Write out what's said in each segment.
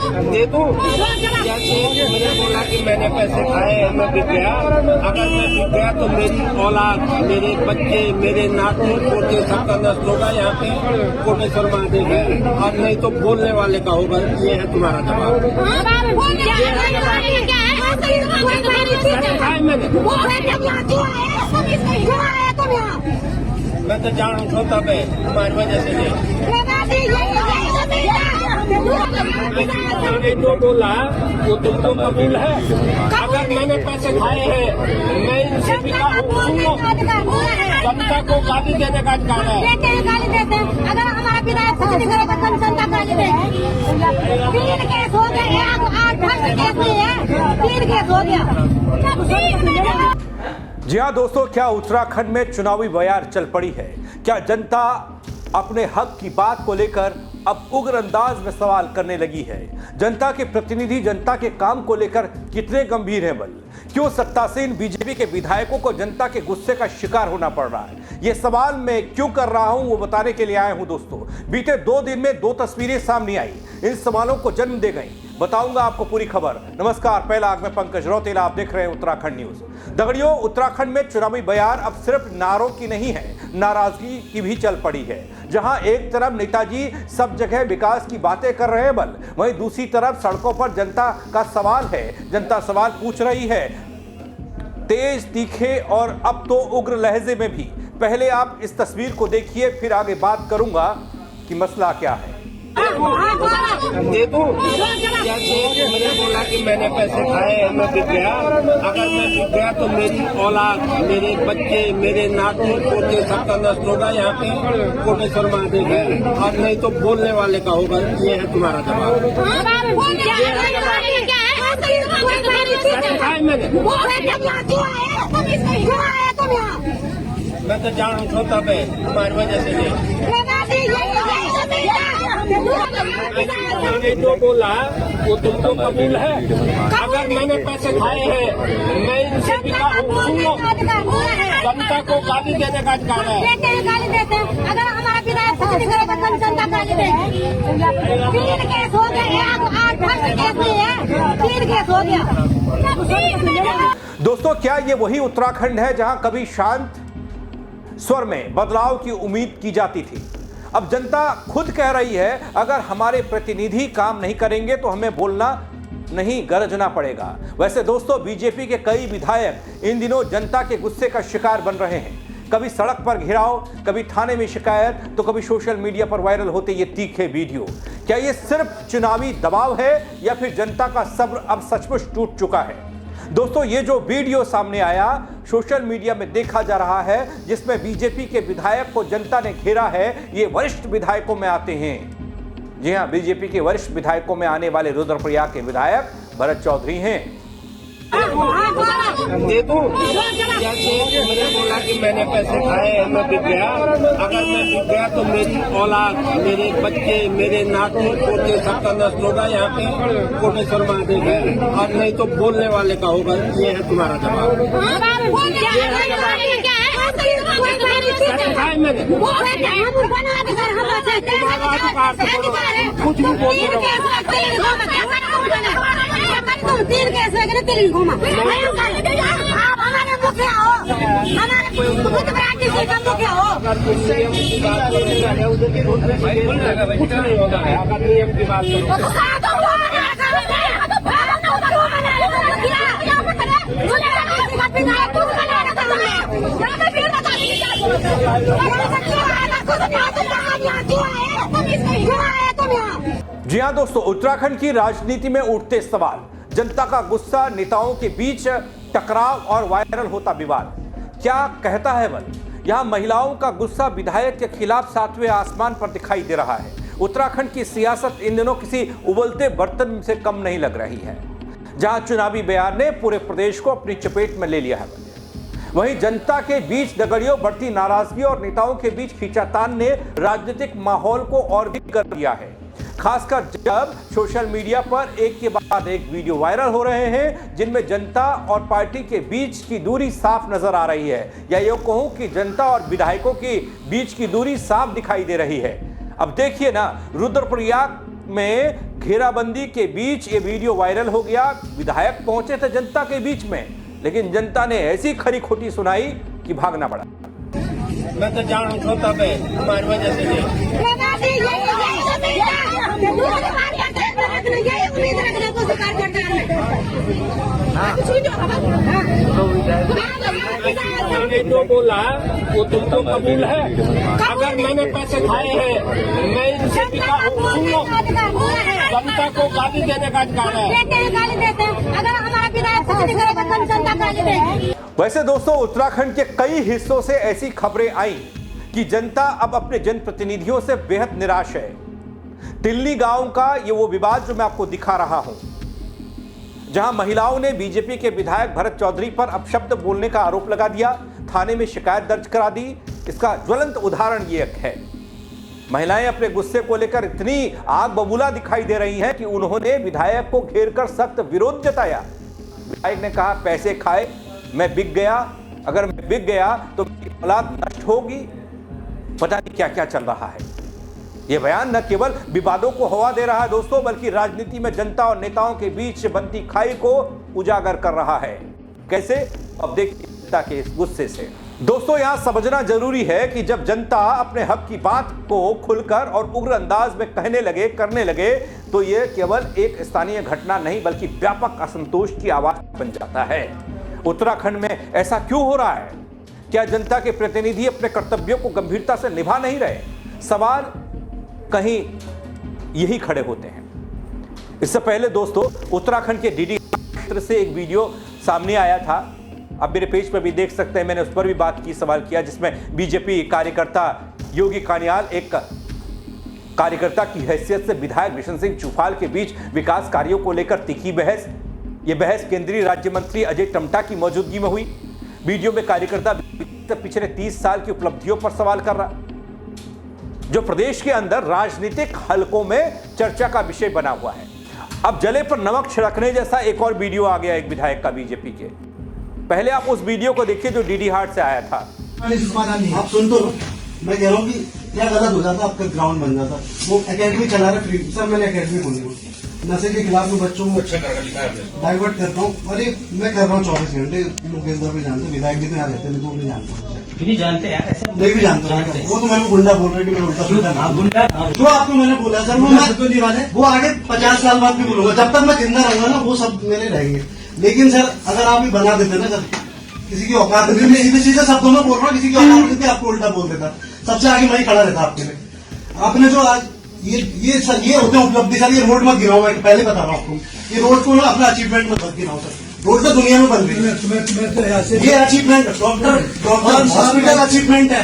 दे दूं? जैसे मैंने बोला कि मैंने पैसे खाए हैं, मैं बिक गया। अगर मैं बिक गया तो मेरी औलाद, मेरे बच्चे, मेरे नाती पोते सबका नष्ट होगा यहाँ पे कोटेश्वर महादेव है, और नहीं तो बोलने वाले का होगा। ये है तुम्हारा जवाब। मैं तो जानू छोटा पे तुम्हारी वजह से नहीं तो बोला वो तुमको कबूल है। अगर मैंने पैसे खाए हैं, मैं इनसे बिका हूँ, जनता को गाली देने का अधिकार है। गाली देते हैं, अगर हमारा विधायक कुछ नहीं करेगा तो जनता गाली देगी। 3 केस हो गए, 8 केस नहीं है, 3 केस हो गया। जी हाँ दोस्तों, क्या उत्तराखंड में चुनावी बयार चल पड़ी है? क्या जनता अपने हक की बात को लेकर अब उग्र अंदाज में सवाल करने लगी है? जनता के प्रतिनिधि जनता के काम को लेकर कितने गंभीर हैं? बल क्यों सत्तासीन बीजेपी के विधायकों को जनता के गुस्से का शिकार होना पड़ रहा है? ये सवाल मैं क्यों कर रहा हूं वो बताने के लिए आया हूं दोस्तों। बीते 2 दिन में 2 तस्वीरें सामने आई, इन सवालों को जन्म दे गई। बताऊंगा आपको पूरी खबर। नमस्कार, पहला आग में पंकज रौतेला, आप देख रहे हैं उत्तराखंड न्यूज। दगड़ियों, उत्तराखंड में चुनावी बयार अब सिर्फ नारों की नहीं है, नाराजगी की भी चल पड़ी है। जहां एक तरफ नेताजी सब जगह विकास की बातें कर रहे हैं बल, वहीं दूसरी तरफ सड़कों पर जनता का सवाल है। जनता सवाल पूछ रही है, तेज, तीखे और अब तो उग्र लहजे में भी। पहले आप इस तस्वीर को देखिए, फिर आगे बात करूंगा कि मसला क्या है। दे दूं? जैसे मैंने बोला कि मैंने पैसे खाए हैं, मैं बिक गया। अगर मैं बिक गया तो मेरी औलाद, मेरे बच्चे, मेरे नाती पोते सबका नष्ट होगा यहाँ पे कोटेश्वर महादेव है, और नहीं तो बोलने वाले का होगा। ये है तुम्हारा जवाब। मैं तो जानू छोटा पे तुम्हारी वजह से नहीं तो बोला वो तुमको कबूल है। अगर मैंने पैसे खाए हैं, मैं इनसे बिका हूँ, जनता को गाली देने का अधिकार है। गाली देते हैं, अगर हमारा विधायक कुछ नहीं करेगा तो जनता गाली देगी। 3 केस हो गए, 8 केस नहीं है, 3 केस हो गया। दोस्तों, क्या ये वही उत्तराखंड है जहां कभी शांत स्वर में बदलाव की उम्मीद की जाती थी? अब जनता खुद कह रही है, अगर हमारे प्रतिनिधि काम नहीं करेंगे तो हमें बोलना नहीं, गरजना पड़ेगा। वैसे दोस्तों, बीजेपी के कई विधायक इन दिनों जनता के गुस्से का शिकार बन रहे हैं। कभी सड़क पर घेराव, कभी थाने में शिकायत, तो कभी सोशल मीडिया पर वायरल होते ये तीखे वीडियो। क्या ये सिर्फ चुनावी दबाव है या फिर जनता का सब्र अब सचमुच टूट चुका है? दोस्तों, ये जो वीडियो सामने आया सोशल मीडिया में देखा जा रहा है, जिसमें बीजेपी के विधायक को जनता ने घेरा है, ये वरिष्ठ विधायकों में आते हैं। जी हां, बीजेपी के वरिष्ठ विधायकों में आने वाले रुद्रप्रयाग के विधायक भरत चौधरी हैं। दे दूं? जैसे मैंने बोला कि मैंने पैसे खाए हैं, मैं बिक गया। अगर मैं बिक गया तो मेरी औलाद, मेरे बच्चे, मेरे नाती पोते सबका नष्ट होगा यहाँ पे कोटेश्वर महादेव है, और नहीं तो बोलने वाले का होगा। ये है तुम्हारा जवाब। कुछ भी बोल कुछ नहीं होता है। अगर नियम की बात जी हां दोस्तों, उत्तराखंड की राजनीति में उठते सवाल, जनता का गुस्सा, नेताओं के बीच टकराव और वायरल होता विवाद। क्या कहता है बल? यहां महिलाओं का गुस्सा विधायक के खिलाफ 7वें आसमान पर दिखाई दे रहा है। उत्तराखंड की सियासत इन दिनों किसी उबलते बर्तन से कम नहीं लग रही है, जहां चुनावी बयार ने पूरे प्रदेश को अपनी चपेट में ले लिया है। वहीं जनता के बीच दगड़ियों, बढ़ती नाराजगी और नेताओं के बीच खींचातान ने राजनीतिक माहौल को और भी कर दिया है, खासकर जब सोशल मीडिया पर एक के बाद एक वीडियो वायरल हो रहे हैं जिनमें जनता और पार्टी के बीच की दूरी साफ नजर आ रही है, या यूं कहूं कि जनता और विधायकों के बीच की दूरी साफ दिखाई दे रही है। अब देखिए ना, रुद्रप्रयाग में घेराबंदी के बीच ये वीडियो वायरल हो गया। विधायक पहुंचे थे जनता के बीच में, लेकिन जनता ने ऐसी खरी खोटी सुनाई कि भागना पड़ा। मैं तो जानू छोटा पे हमारी वजह से मैंने जो बोला वो तुमको कबूल है। अगर मैंने पैसे खाए हैं, मैं इनसे सुनो, जनता को गाली देने का अधिकार है। अगर हमारा विधायक कुछ नहीं करेगा तो जनता गाली देगी। वैसे दोस्तों, उत्तराखंड के कई हिस्सों से ऐसी खबरें आई कि जनता अब अपने जनप्रतिनिधियों से बेहद निराश है। टिल्ली गांव का ये वो विवाद जो मैं आपको दिखा रहा हूं, जहां महिलाओं ने बीजेपी के विधायक भरत चौधरी पर अपशब्द बोलने का आरोप लगा दिया, थाने में शिकायत दर्ज करा दी। इसका ज्वलंत उदाहरण ये है। महिलाएं अपने गुस्से को लेकर इतनी आग बबूला दिखाई दे रही हैं कि उन्होंने विधायक को घेरकर सख्त विरोध जताया। विधायक ने कहा, पैसे खाए, मैं बिक गया, अगर मैं बिक गया तो मेरी औलाद नष्ट होगी। पता नहीं क्या क्या चल रहा है। यह बयान न केवल विवादों को हवा दे रहा है दोस्तों, बल्कि राजनीति में जनता और नेताओं के बीच बनती खाई को उजागर कर रहा है। कैसे? अब देखिए जनता के इस गुस्से से। दोस्तों, यहां समझना जरूरी है कि जब जनता अपने हक की बात को खुलकर और उग्र अंदाज में कहने लगे, करने लगे, तो यह केवल एक स्थानीय घटना नहीं बल्कि व्यापक असंतोष की आवाज बन जाता है। उत्तराखंड में ऐसा क्यों हो रहा है? क्या जनता के प्रतिनिधि अपने कर्तव्यों को गंभीरता से निभा नहीं रहे? सवाल कहीं यही खड़े होते हैं। इससे पहले दोस्तों, उत्तराखंड के डीडी क्षेत्र से एक वीडियो सामने आया था। आप मेरे पेज पर भी देख सकते हैं, मैंने उस पर भी बात की, सवाल किया, जिसमें बीजेपी कार्यकर्ता योगी कानियाल एक कार्यकर्ता की हैसियत से विधायक बिशन सिंह चुफाल के बीच विकास कार्यों को लेकर तीखी बहस। यह बहस केंद्रीय राज्य मंत्री अजय टम्टा की मौजूदगी में हुई। वीडियो में कार्यकर्ता पिछले 30 साल की उपलब्धियों पर सवाल कर रहा, जो प्रदेश के अंदर राजनीतिक हलकों में चर्चा का विषय बना हुआ है। अब जले पर नमक छिड़कने जैसा एक और वीडियो आ गया एक विधायक का बीजेपी के। पहले आप उस वीडियो को देखिए जो डीडी हाट से आया था। आप सुन तो, मैं कह रहा हूँ कि क्या गलत हो जाता, आपका ग्राउंड बन जाता। वो एकेडमी चला रहा फ्री, सर मैंने एकेडमी खोली, नशे के खिलाफ में बच्चों को डाइवर्ट करता हूँ। अरे मैं कर रहा हूँ 24 घंटे। लोग इस भी जानते, विधायक भी तो यहाँ रहते, नहीं भी जानते हैं, नहीं भी जानते। वो तो मेरे को गुंडा बोल रहे कि मैं उल्टा जो आपको मैंने बोला सर, वो आगे 50 साल बाद भी बोलूंगा। जब तक मैं जिंदा रहूंगा ना, वो सब मेरे रहेंगे। लेकिन सर, अगर आप ही बना देते ना सर, किसी की औकात नहीं, मैं सीधे सीधे शब्दों में बोल रहा हूँ, किसी की औकात नहीं थी, आपको उल्टा बोल देता। सबसे आगे मैं ही खड़ा रहता आपके लिए। आपने जो आज ये होते उपलब्धि सर, ये रोड मत गिराओ, मैं पहले बता रहा हूँ आपको, ये रोड को ना अपना अचीवमेंट मत गिराओ सर। रोड तो दुनिया में बन रही है, ये अचीवमेंट डॉक्टर हॉस्पिटल अचीवमेंट है,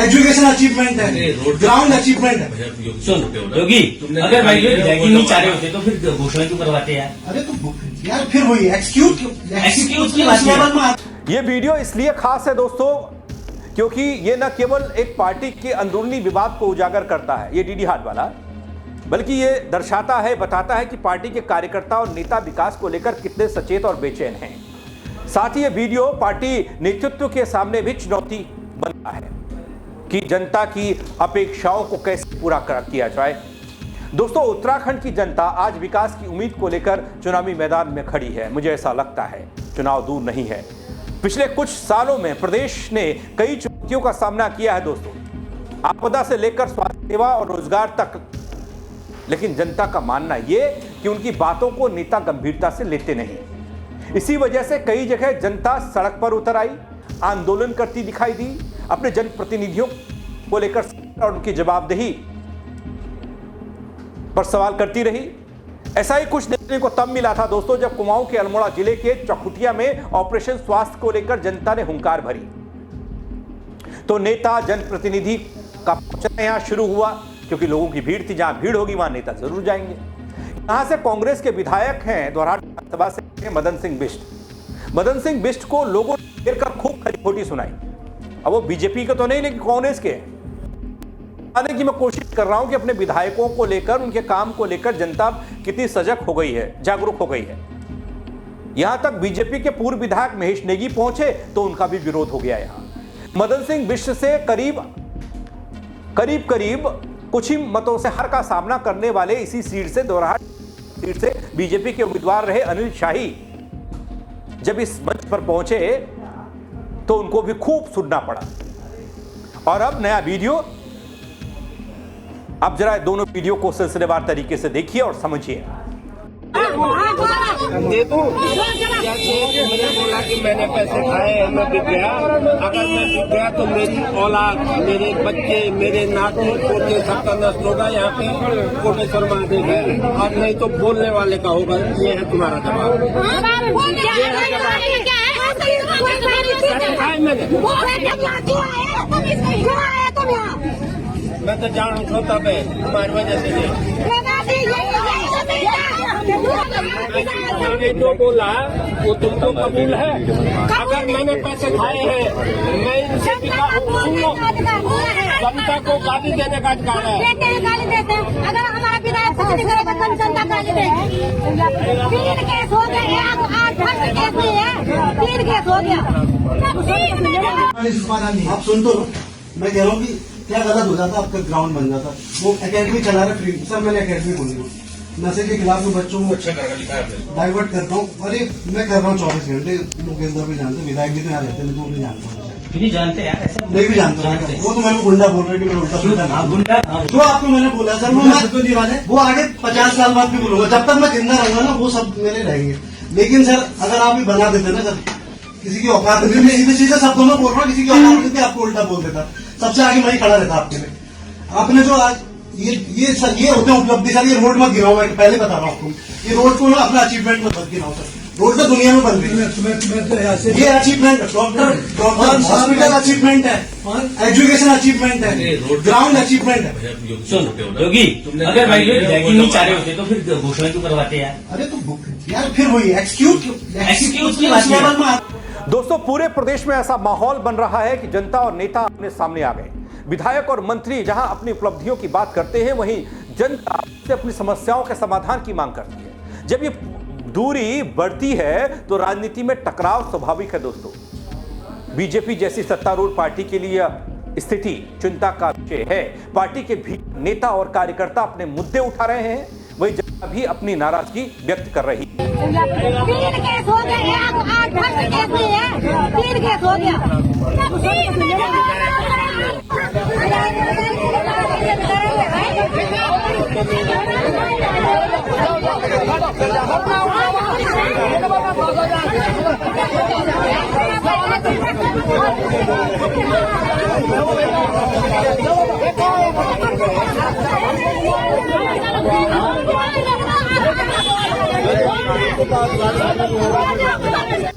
एजुकेशन अचीवमेंट है, ग्राउंड अचीवमेंट है। सुन योगी, अगर भाई विधायक नहीं चाह रहे होते तो फिर घोषणा क्यों करवाते यार? अरे तो यार फिर वही एक्सक्यूज की बात। ये वीडियो इसलिए खास है दोस्तों क्योंकि ये न केवल एक पार्टी के अंदरूनी विवाद को उजागर करता है, ये डीडी हाट वाला, बल्कि ये दर्शाता है, बताता है कि पार्टी के कार्यकर्ता और नेता विकास को लेकर कितने सचेत और बेचैन हैं। साथ ही ये वीडियो पार्टी नेतृत्व के सामने भी चुनौती बनता है कि जनता की अपेक्षाओं को कैसे पूरा किया जाए। दोस्तों, उत्तराखंड की जनता आज विकास की उम्मीद को लेकर चुनावी मैदान में खड़ी है। मुझे ऐसा लगता है चुनाव दूर नहीं है। पिछले कुछ सालों में प्रदेश ने कई चुनौतियों का सामना किया है दोस्तों, आपदा से लेकर स्वास्थ्य सेवा और रोजगार तक। लेकिन जनता का मानना यह कि उनकी बातों को नेता गंभीरता से लेते नहीं। इसी वजह से कई जगह जनता सड़क पर उतर आई, आंदोलन करती दिखाई दी, अपने जनप्रतिनिधियों को लेकर और उनकी जवाबदेही पर सवाल करती रही। ऐसा ही कुछ देखने को तब मिला था दोस्तों जब कुमाऊं के अल्मोड़ा जिले के चौखुटिया में ऑपरेशन स्वास्थ्य को लेकर जनता ने हुंकार भरी, तो नेता जनप्रतिनिधि का पहुंचना यहां शुरू हुआ, क्योंकि लोगों की भीड़ थी। जहां भीड़ होगी वहां नेता जरूर जाएंगे। यहां से कांग्रेस के विधायक हैं द्वाराहाट विधानसभा से मदन सिंह बिष्ट। मदन सिंह बिष्ट को लोगों ने घेरकर खूब खरी खोटी सुनाई। अब वो बीजेपी के तो नहीं, लेकिन कांग्रेस के हैं। की मैं कोशिश कर रहा हूं कि अपने विधायकों को लेकर, उनके काम को लेकर जनता कितनी सजग हो गई है, जागरूक हो गई है। यहां तक बीजेपी के पूर्व विधायक महेश नेगी पहुंचे तो उनका भी विरोध हो गया। यहां मदन सिंह बिष्ट से करीब कुछ ही मतों से हार का सामना करने वाले इसी सीट से बीजेपी के उम्मीदवार रहे अनिल शाही जब इस मंच पर पहुंचे तो उनको भी खूब सुनना पड़ा। और अब नया वीडियो, अब जरा दोनों वीडियो को सिलसिलेवार तरीके से देखिए और समझिए। दे दूं जैसे मैंने बोला कि मैंने पैसे खाए हैं, मैं बिक गया। अगर मैं बिक गया तो मेरी औलाद, मेरे बच्चे, मेरे नाती पोते सबका नष्ट होगा। यहाँ पे कोटेश्वर महादेव है, और नहीं तो बोलने वाले का होगा। ये है तुम्हारा जवाब। मैं तो जानू छोटा पे तुम्हारी वजह से मैंने जो बोला वो तुमको कबूल है। अगर मैंने पैसे खाए हैं, मैं इनसे सुनो, जनता को गाली देने का अधिकार है। गाली देते हैं। अगर हमारा विधायक कुछ नहीं करेगा तो जनता गाली देगी। 3 केस हो गए, 8 केस नहीं है, 3 केस हो गया। आप सुन तो, मैं कह रहा हूँ कि क्या गलत हो जाता, आपका ग्राउंड बन जाता। वो एकेडमी चला रहे फ्री, सर मैंने एकेडमी खोली, नशे के खिलाफ में बच्चों को डाइवर्ट करता हूँ। अरे मैं कर रहा हूँ 24 घंटे, लोग इधर भी जानते, विधायक भी तो यहाँ रहते हैं, तो भी जानता हूँ। नहीं जानते यार, ऐसे नहीं भी जानता, वो तो मैंने गुंडा बोल रहे मैं उल्टा सुल्टा गुंडा जो आपको मैंने बोला सर, वो आगे 50 साल बाद भी बोलूंगा। जब तक मैं जिंदा रहूंगा ना, वो सब मेरे रहेंगे। लेकिन सर अगर आप भी बना देते ना सर, किसी की औकात नहीं, मैं सीधे सीधे शब्दों में बोल रहा हूँ, किसी की औकात नहीं थी आपको उल्टा बोल देता, सबसे आगे मैं ही खड़ा रहता आपके लिए। आपने जो आज ये होते हैं उपलब्धि सर, ये रोड मत गिराओ, मैं पहले बता रहा हूँ आपको, ये रोड को ना अपना अचीवमेंट में मत गिराओ सर। रोड तो दुनिया में बन रही है, ये अचीवमेंट डॉक्टर हॉस्पिटल अचीवमेंट है, एजुकेशन अचीवमेंट है, ग्राउंड अचीवमेंट है। सुन योगी, अगर भाई रैगिंग नहीं चाह रहे होते तो फिर घोषणा क्यों करवाते यार? अरे तो यार फिर वही एक्सक्यूज की लेवल में। दोस्तों, पूरे प्रदेश में ऐसा माहौल बन रहा है कि जनता और नेता अपने सामने आ गए। विधायक और मंत्री जहां अपनी उपलब्धियों की बात करते हैं, वहीं जनता से अपनी समस्याओं के समाधान की मांग करती है। जब ये दूरी बढ़ती है तो राजनीति में टकराव स्वाभाविक है। दोस्तों, बीजेपी जैसी सत्तारूढ़ पार्टी के लिए स्थिति चिंता का विषय है। पार्टी के भी नेता और कार्यकर्ता अपने मुद्दे उठा रहे हैं, वही जनता भी अपनी नाराजगी व्यक्त कर रही है। 3 केस हो गए, 8 केस नहीं है, 3 केस हो गया।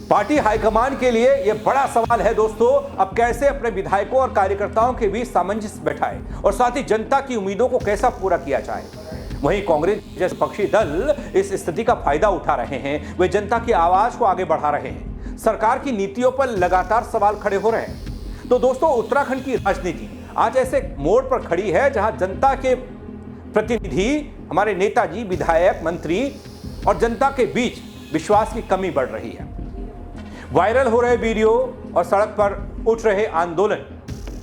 पार्टी हाईकमान के लिए यह बड़ा सवाल है दोस्तों, अब कैसे अपने विधायकों और कार्यकर्ताओं के बीच सामंजस्य बैठाए और साथ ही जनता की उम्मीदों को कैसा पूरा किया जाए। वहीं कांग्रेस जैसे पक्षी दल इस स्थिति का फायदा उठा रहे हैं, वे जनता की आवाज को आगे बढ़ा रहे हैं। सरकार की नीतियों पर लगातार सवाल खड़े हो रहे हैं। तो दोस्तों, उत्तराखंड की राजनीति आज ऐसे मोड़ पर खड़ी है जहां जनता के प्रतिनिधि, हमारे नेताजी, विधायक, मंत्री और जनता के बीच विश्वास की कमी बढ़ रही है। वायरल हो रहे वीडियो और सड़क पर उठ रहे आंदोलन,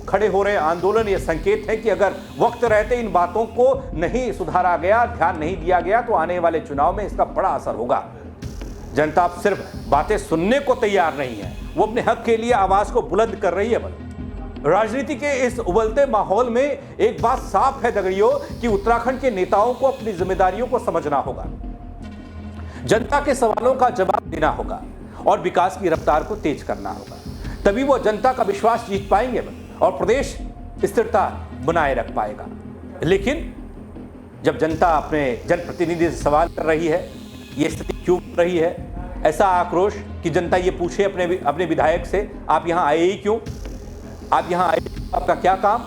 खड़े हो रहे आंदोलन, यह संकेत है कि अगर वक्त रहते इन बातों को नहीं सुधारा गया, ध्यान नहीं दिया गया, तो आने वाले चुनाव में इसका बड़ा असर होगा। जनता अब सिर्फ बातें सुनने को तैयार नहीं है, वो अपने हक के लिए आवाज को बुलंद कर रही है। राजनीति के इस उबलते माहौल में एक बात साफ है दगड़ियों कि उत्तराखंड के नेताओं को अपनी जिम्मेदारियों को समझना होगा, जनता के सवालों का जवाब देना होगा और विकास की रफ्तार को तेज करना होगा। तभी वो जनता का विश्वास जीत पाएंगे और प्रदेश स्थिरता बनाए रख पाएगा। लेकिन जब जनता अपने जनप्रतिनिधि से सवाल कर रही है, ये स्थिति क्यों बन रही है, ऐसा आक्रोश कि जनता ये पूछे अपने विधायक से, आप यहाँ आए ही क्यों, आप यहाँ आए, आपका क्या काम,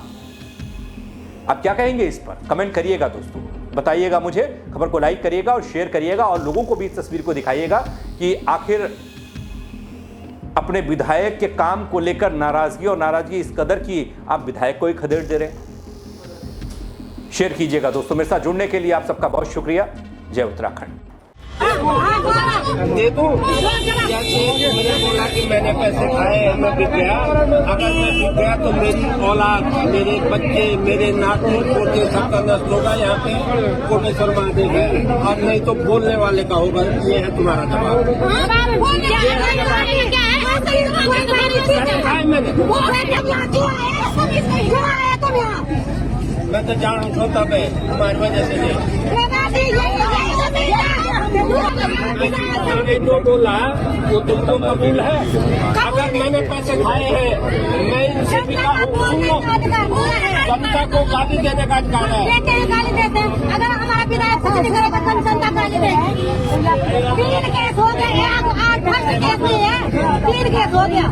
आप क्या कहेंगे इस पर? कमेंट करिएगा दोस्तों, बताइएगा मुझे, खबर को लाइक करिएगा और शेयर करिएगा और लोगों को भी इस तस्वीर को दिखाइएगा कि आखिर अपने विधायक के काम को लेकर नाराजगी और नाराजगी इस कदर की आप विधायक को ही खदेड़ दे रहे हैं। शेयर कीजिएगा दोस्तों। मेरे साथ जुड़ने के लिए आप सबका बहुत शुक्रिया। जय उत्तराखंड। दे दूं? जैसे मैंने बोला कि मैंने पैसे खाए हैं, मैं बिक गया। अगर मैं बिक गया तो मेरी औलाद, मेरे बच्चे, मेरे नाती पोते सबका नष्ट होगा। यहाँ पे कोटेश्वर महादेव है, और नहीं तो बोलने वाले का होगा। ये है तुम्हारा जवाब। खाए मैंने, मैं तो जान छोटा पे तुम्हारी वजह से नहीं। मैंने जो बोला वो तुमको कबूल है। अगर मैंने पैसे खाए हैं, मैं इनसे बिका हूँ। जनता को गाली देने का अधिकार है। देते हैं, गाली देते हैं। अगर हमारा विधायक कुछ नहीं करेगा तो हम जनता गाली देंगे। 3 केस हो गए, 8 केस नहीं है, 3 केस हो गया।